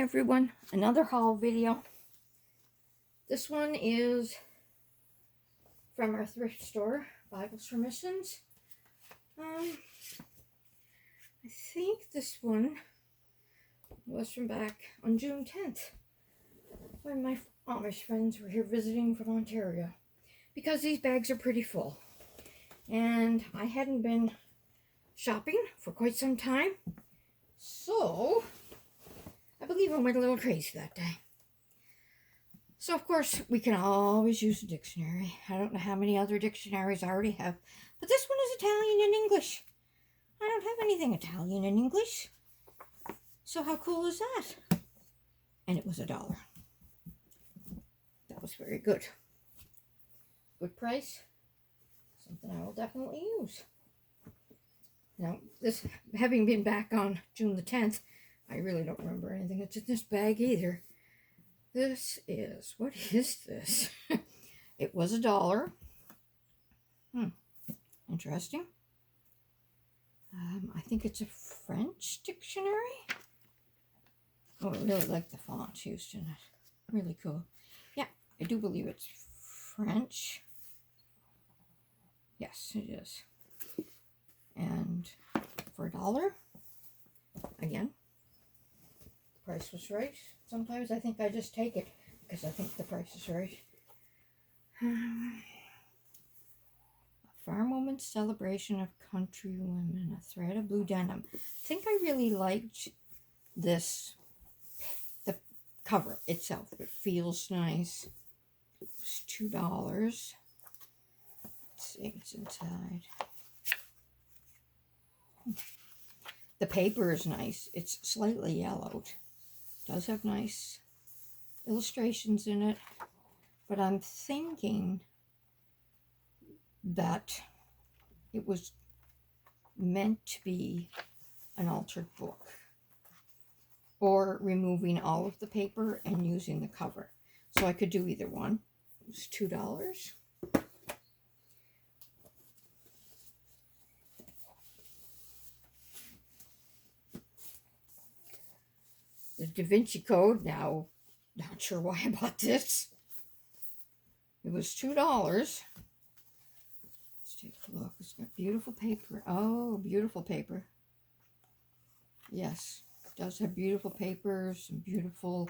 everyone, another haul video. This one is from our thrift store, Bibles for Missions. I think this one was from back on June 10th when my Amish friends were here visiting from Ontario, because these bags are pretty full and I hadn't been shopping for quite some time, so I believe I went a little crazy that day. So, of course, we can always use a dictionary. I don't know how many other dictionaries I already have, but this one is Italian and English. I don't have anything Italian and English. So how cool is that? And it was $1. That was very good. Good price. Something I will definitely use. Now, this, having been back on June the 10th, I really don't remember anything that's in this bag either. This is, what is this? It was $1. Interesting. I think it's a French dictionary. Oh, I really like the font used in it. Really cool. Yeah, I do believe it's French. Yes, it is. And for $1, again, the price was right. Sometimes I think I just take it because I think the price is right. A Farm Woman's Celebration of Country Women, a thread of blue denim. I think I really liked this, the cover itself. It feels nice. It's $2. Let's see what's inside. The paper is nice. It's slightly yellowed. Does have nice illustrations in it, but I'm thinking that it was meant to be an altered book, or removing all of the paper and using the cover. So I could do either one. It was $2. The Da Vinci Code, now, not sure why I bought this. It was $2. Let's take a look. It's got beautiful paper. Oh, beautiful paper. Yes, it does have beautiful paper, some beautiful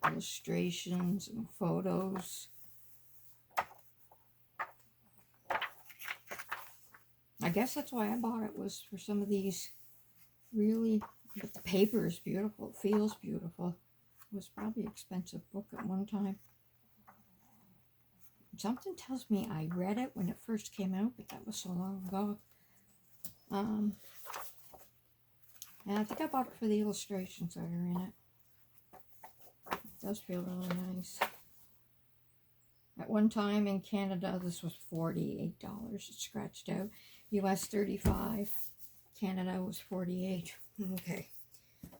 illustrations and photos. I guess that's why I bought it, was for some of these really. But the paper is beautiful. It feels beautiful. It was probably an expensive book at one time. Something tells me I read it when it first came out, but that was so long ago. And I think I bought it for the illustrations that are in it. It does feel really nice. At one time in Canada, this was $48. It's scratched out. US $35. Canada was $48. Okay.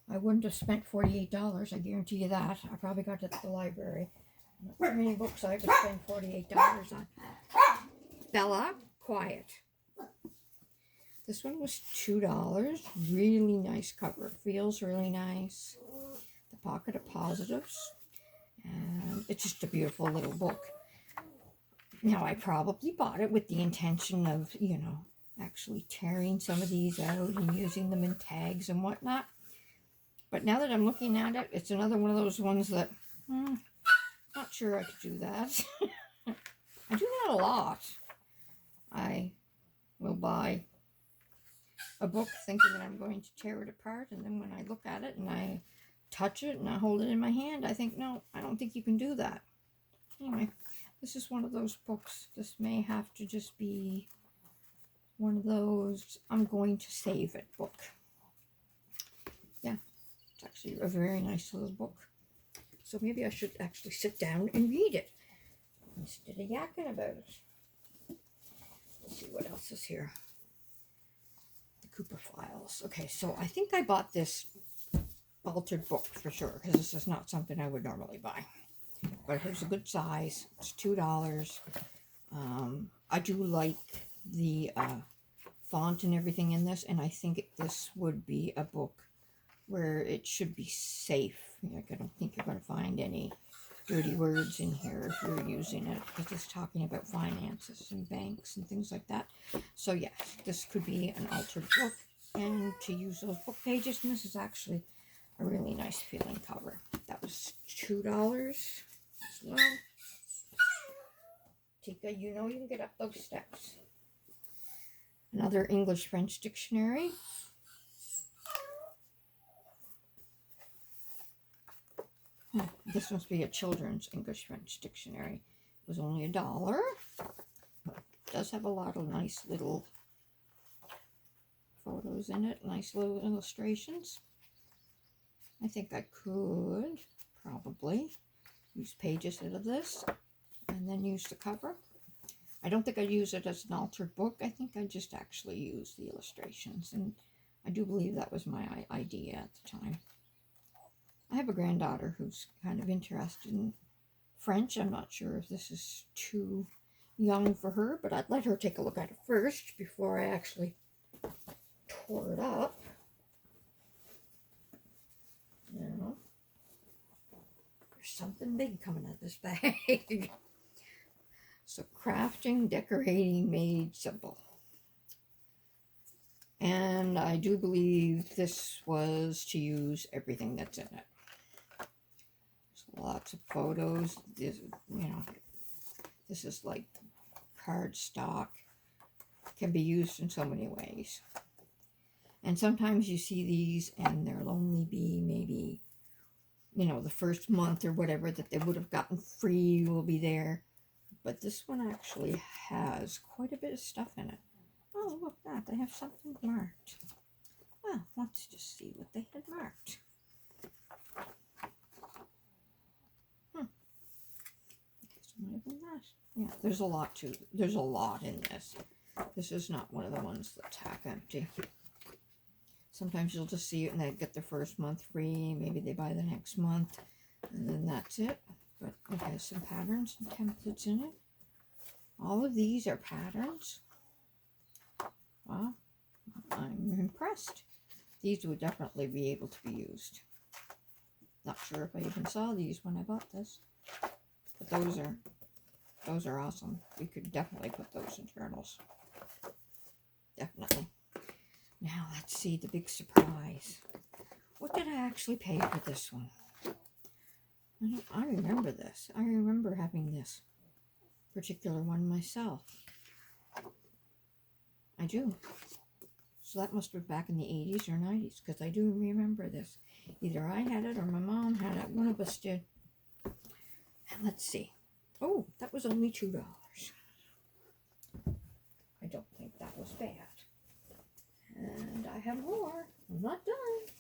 I wouldn't have spent $48, I guarantee you that. I probably got it at the library. Not many books I could spend $48 on. Bella, quiet. This one was $2. Really nice cover. Feels really nice. The Pocket of Positives. And it's just a beautiful little book. Now, I probably bought it with the intention of, you know, actually tearing some of these out and using them in tags and whatnot. But now that I'm looking at it, it's another one of those ones that, not sure I could do that. I do that a lot. I will buy a book thinking that I'm going to tear it apart, and then when I look at it and I touch it and I hold it in my hand, I think, no, I don't think you can do that. Anyway, this is one of those books. This may have to just be one of those I'm going to save it book. Yeah, it's actually a very nice little book. So maybe I should actually sit down and read it instead of yakking about it. Let's see what else is here. The Cooper Files. Okay, so I think I bought this altered book for sure, because this is not something I would normally buy. But it was a good size. It's $2. I do like the font and everything in this, and I think this would be a book where it should be safe I don't think you're going to find any dirty words in here if you're using it, because it's talking about finances and banks and things like that. So yes, this could be an altered book, and to use those book pages. And this is actually a really nice feeling cover. That was $2 as well. Tika, you know you can get up those steps. Another English-French dictionary. This must be a children's English-French dictionary. It was only $1. It does have a lot of nice little photos in it, nice little illustrations. I think I could probably use pages out of this and then use the cover. I don't think I'd use it as an altered book. I think I just actually use the illustrations, and I do believe that was my idea at the time. I have a granddaughter who's kind of interested in French. I'm not sure if this is too young for her, but I'd let her take a look at it first before I actually tore it up. Now, there's something big coming out of this bag. So, crafting, decorating, made simple. And I do believe this was to use everything that's in it. There's lots of photos. This, this is like cardstock. Can be used in so many ways. And sometimes you see these and there'll only be maybe, the first month or whatever that they would have gotten free will be there. But this one actually has quite a bit of stuff in it. Oh, look at that. They have something marked. Well, let's just see what they had marked. I guess it might have been that. Yeah, there's a lot in this. This is not one of the ones that's half empty. Sometimes you'll just see it and they get their first month free. Maybe they buy the next month, and then that's it. But it has some patterns and templates in it. All of these are patterns. Wow, I'm impressed. These would definitely be able to be used. Not sure if I even saw these when I bought this. But those are awesome. We could definitely put those in journals. Definitely. Now let's see the big surprise. What did I actually pay for this one? I remember this. I remember having this particular one myself. I do. So that must have been back in the 80s or 90s, because I do remember this. Either I had it or my mom had it. One of us did. And let's see. Oh, that was only $2. I don't think that was bad. And I have more. I'm not done.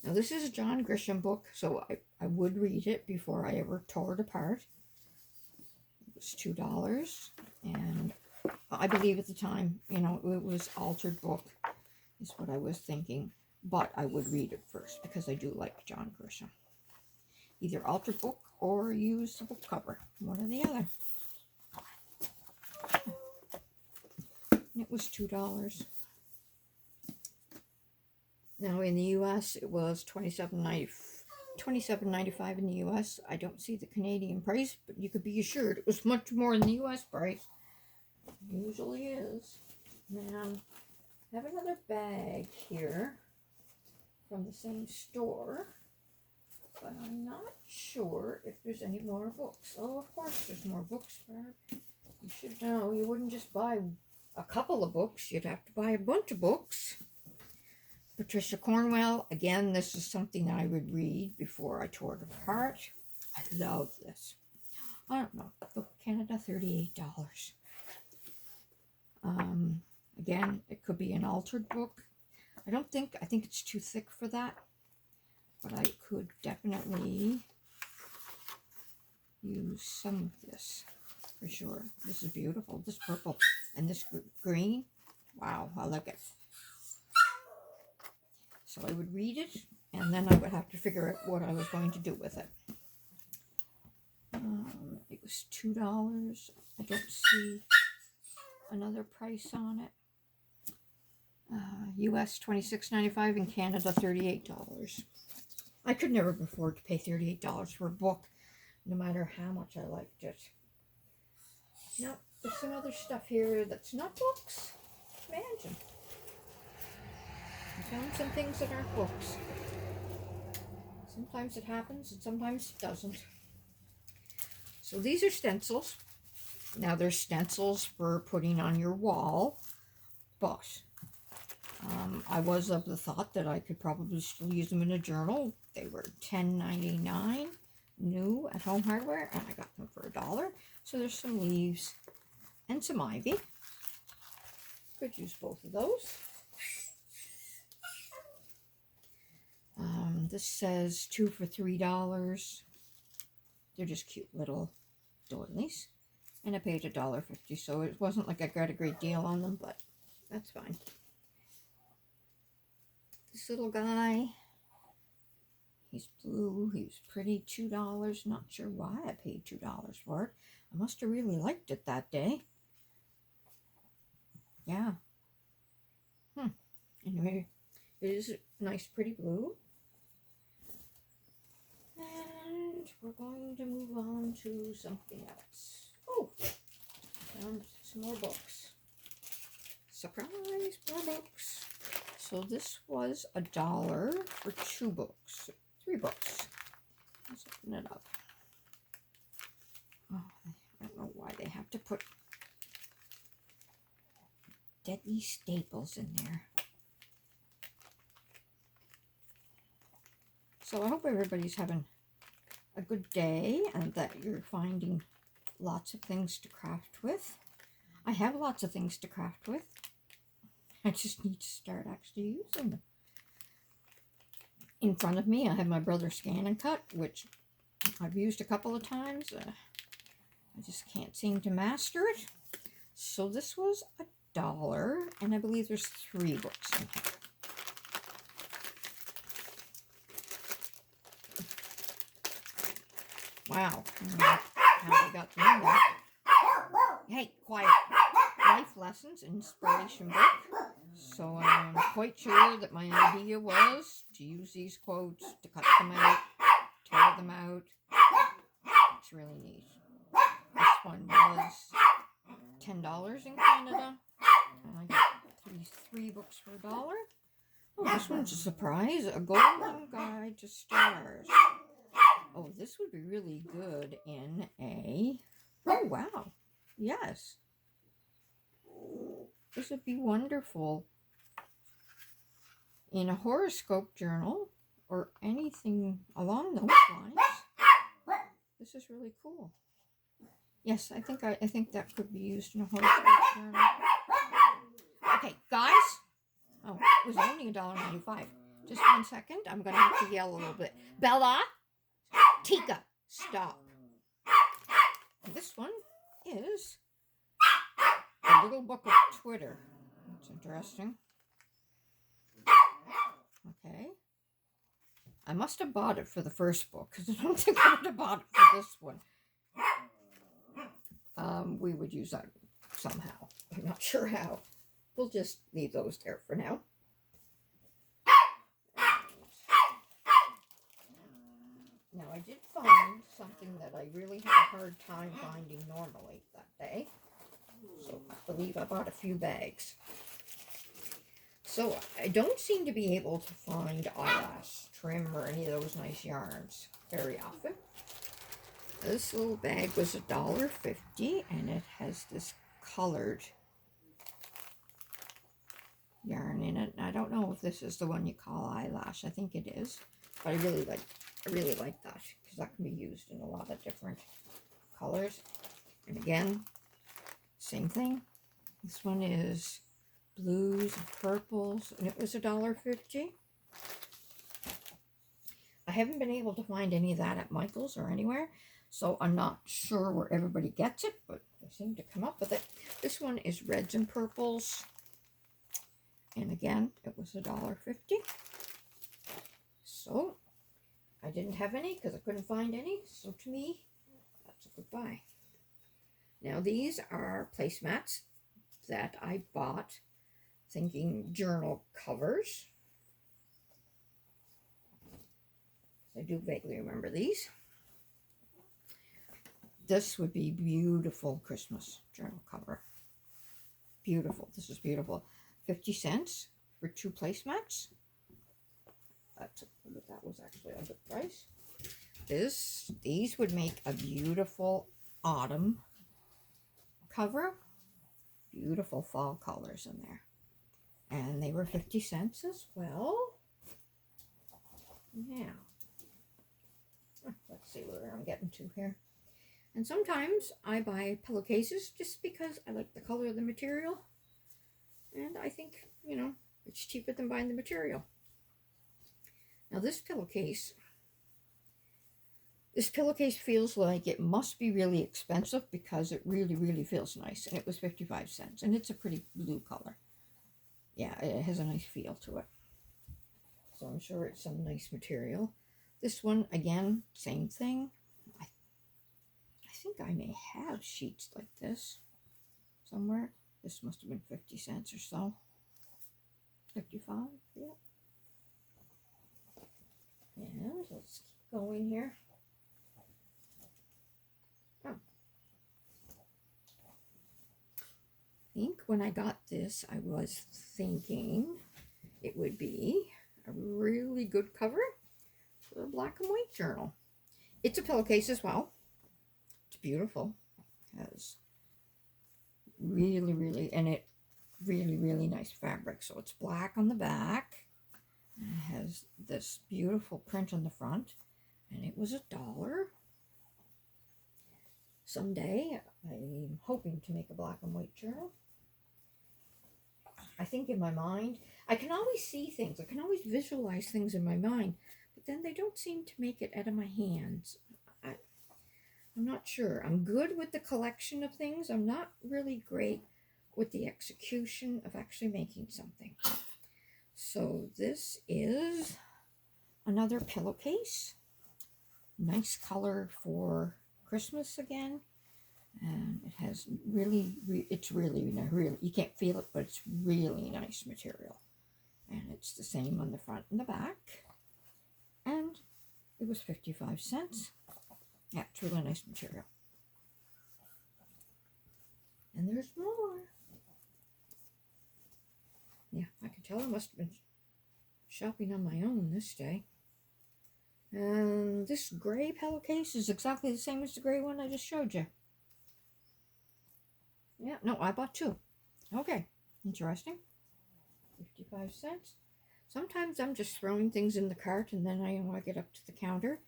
Now, this is a John Grisham book, so I would read it before I ever tore it apart. It was $2, and I believe at the time, it was altered book, is what I was thinking, but I would read it first, because I do like John Grisham. Either altered book or use the book cover, one or the other. And it was $2. Now in the U.S. it was $27.95 in the U.S. I don't see the Canadian price, but you could be assured it was much more in the U.S. price. It usually is. Now I have another bag here from the same store, but I'm not sure if there's any more books. Oh, of course there's more books, Barb. You should know you wouldn't just buy a couple of books. You'd have to buy a bunch of books. Patricia Cornwell, again, this is something I would read before I tore it apart. I love this. I don't know, Book Canada, $38. Again, it could be an altered book. I think it's too thick for that, but I could definitely use some of this for sure. This is beautiful, this purple and this green. Wow, I like it. So I would read it, and then I would have to figure out what I was going to do with it. It was $2. I don't see another price on it. US $26.95, in Canada $38. I could never afford to pay $38 for a book, no matter how much I liked it. Now, there's some other stuff here that's not books. Imagine. I found some things that aren't books. Sometimes it happens and sometimes it doesn't. So these are stencils. Now they're stencils for putting on your wall, but I was of the thought that I could probably still use them in a journal. They were $10.99 new at Home Hardware, and I got them for $1. So there's some leaves and some ivy. Could use both of those. This says 2 for $3. They're just cute little doilies. And I paid $1.50, so it wasn't like I got a great deal on them, but that's fine. This little guy, he's blue, he was pretty, $2. Not sure why I paid $2 for it. I must have really liked it that day. Yeah. Anyway, it is a nice, pretty blue. And we're going to move on to something else. Oh, found some more books. Surprise, more books. So this was $1 for 2 books, 3 books. Let's open it up. Oh, I don't know why they have to put deadly staples in there. So I hope everybody's having a good day and that you're finding lots of things to craft with. I have lots of things to craft with. I just need to start actually using them. In front of me, I have my brother Scan and Cut, which I've used a couple of times. I just can't seem to master it. So this was $1, and I believe there's 3 books in here. Wow. How we got through that. Hey, quiet. Life Lessons Inspiration Book. So I'm quite sure that my idea was to use these quotes, to cut them out, tear them out. It's really neat. This one was $10 in Canada. And I got 3 books for $1. Oh, this one's a surprise. A Golden Guide to Stars. Oh, this would be really good in a... Oh, wow. Yes. This would be wonderful in a horoscope journal or anything along those lines. This is really cool. Yes, I think that could be used in a horoscope journal. Okay, guys. Oh, it was only $1.95. Just 1 second. I'm going to have to yell a little bit. Bella, Tika, stop. And this one is A Little Book of Twitter. That's interesting. Okay. I must have bought it for the first book, because I don't think I would have bought it for this one. We would use that somehow. I'm not sure how. We'll just leave those there for now. Now, I did find something that I really had a hard time finding normally that day. So I believe I bought a few bags. So I don't seem to be able to find eyelash trim or any of those nice yarns very often. This little bag was $1.50, and it has this colored yarn in it. And I don't know if this is the one you call eyelash. I think it is, but I really like that because that can be used in a lot of different colors. And again, same thing. This one is blues and purples, and it was $1.50. I haven't been able to find any of that at Michael's or anywhere, so I'm not sure where everybody gets it, but they seem to come up with it. This one is reds and purples, and again, it was $1.50. So I didn't have any because I couldn't find any, so to me, that's a good buy. Now these are placemats that I bought thinking journal covers. I do vaguely remember these. This would be beautiful Christmas journal cover. Beautiful. This is beautiful. 50 cents for 2 placemats. That was actually a good price. These would make a beautiful autumn cover. Beautiful fall colors in there. And they were 50 cents as well. Yeah. Let's see where I'm getting to here. And sometimes I buy pillowcases just because I like the color of the material. And I think, you know, it's cheaper than buying the material. Now this pillowcase feels like it must be really expensive because it really, really feels nice. And it was 55 cents. And it's a pretty blue color. Yeah, it has a nice feel to it. So I'm sure it's some nice material. This one, again, same thing. I think I may have sheets like this somewhere. This must have been 50 cents or so. 55, yeah. And let's keep going here. Oh. I think when I got this, I was thinking it would be a really good cover for a black and white journal. It's a pillowcase as well. It's beautiful. It has really, really nice fabric. So it's black on the back. And it has this beautiful print on the front. And it was $1. Someday, I'm hoping to make a black and white journal. I think in my mind, I can always see things. I can always visualize things in my mind. But then they don't seem to make it out of my hands. I'm not sure. I'm good with the collection of things. I'm not really great with the execution of actually making something. So this is another pillowcase. Nice color for Christmas again. And it has it's really, you can't feel it, but it's really nice material. And it's the same on the front and the back. And it was 55 cents. Yeah, it's really nice material. And there's more. Yeah, I can tell I must have been shopping on my own this day. And this gray pillowcase is exactly the same as the gray one I just showed you. Yeah, no, I bought 2. Okay, interesting. 55 cents. Sometimes I'm just throwing things in the cart and then when I get up to the counter.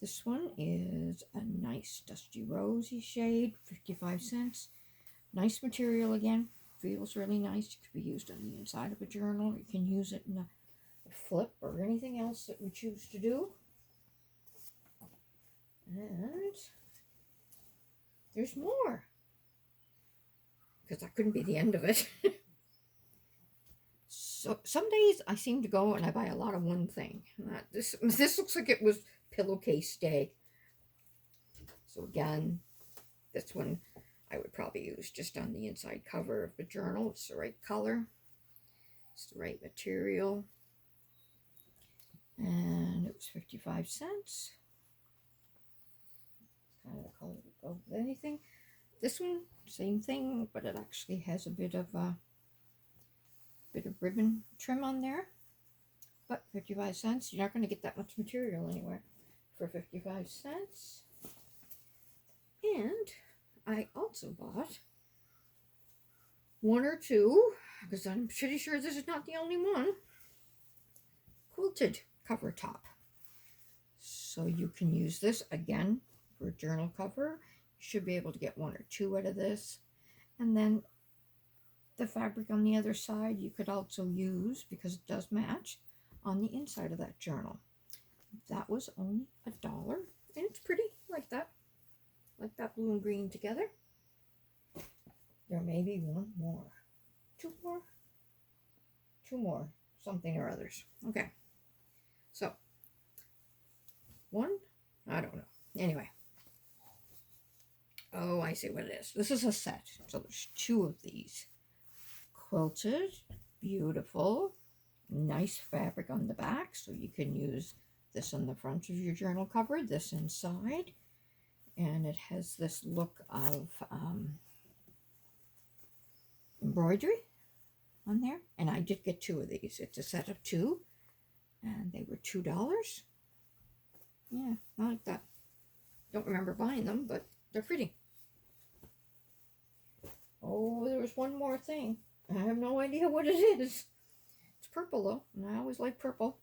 This one is a nice dusty rosy shade, 55 cents. Nice material again. Feels really nice. It could be used on the inside of a journal. You can use it in a flip or anything else that we choose to do. And there's more. Because that couldn't be the end of it. So some days I seem to go and I buy a lot of one thing. This looks like it was pillowcase day. So again, this one I would probably use just on the inside cover of the journal. It's the right color. It's the right material. And it was 55 cents. It's kind of the color that goes with anything. This one, same thing, but it actually has a bit of ribbon trim on there. But 55 cents, you're not going to get that much material anywhere for 55 cents. And I also bought 1 or 2, because I'm pretty sure this is not the only one, quilted cover top. So you can use this again for a journal cover. You should be able to get 1 or 2 out of this. And then the fabric on the other side you could also use, because it does match, on the inside of that journal. That was only $1, and it's pretty like that blue and green together. There may be 1 more, 2 more, 2 more, something or others. Okay, so 1, I don't know. Anyway, oh, I see what it is. This is a set, so there's 2 of these. Quilted, beautiful, nice fabric on the back, so you can use This on the front of your journal cover, this inside. And it has this look of embroidery on there. And I did get 2 of these. It's a set of 2. And they were $2. Yeah, I like that. Don't remember buying them, but they're pretty. Oh, there was one more thing. I have no idea what it is. It's purple though, and I always like purple.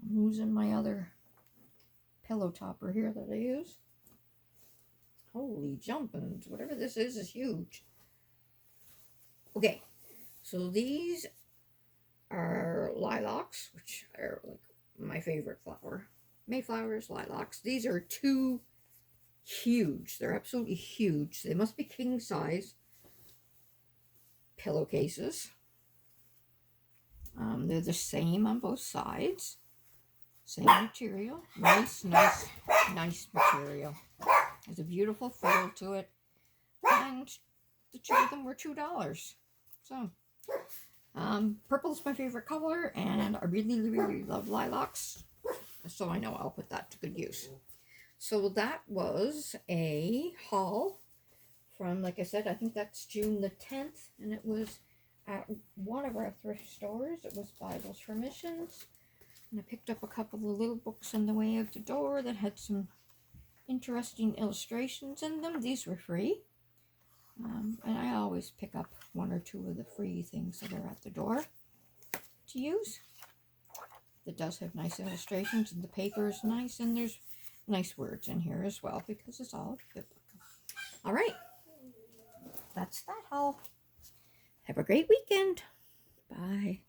I'm losing my other pillow topper here that I use. Holy jumpins, whatever this is huge. Okay, so these are lilacs, which are like my favorite flower. Mayflowers, lilacs. These are 2 huge. They're absolutely huge. They must be king size pillowcases. They're the same on both sides. Same material. Nice material. Has a beautiful feel to it. And the 2 of them were $2. So, purple is my favorite color, and I really love lilacs. So I know I'll put that to good use. So that was a haul from, like I said, I think that's June the 10th, and it was at one of our thrift stores. It was Bibles for Missions, and I picked up a couple of little books on the way out the door that had some interesting illustrations in them. These were free, and I always pick up 1 or 2 of the free things that are at the door to use. It does have nice illustrations, and the paper is nice, and there's nice words in here as well, because it's all biblical. All right, that's that haul. Have a great weekend. Bye.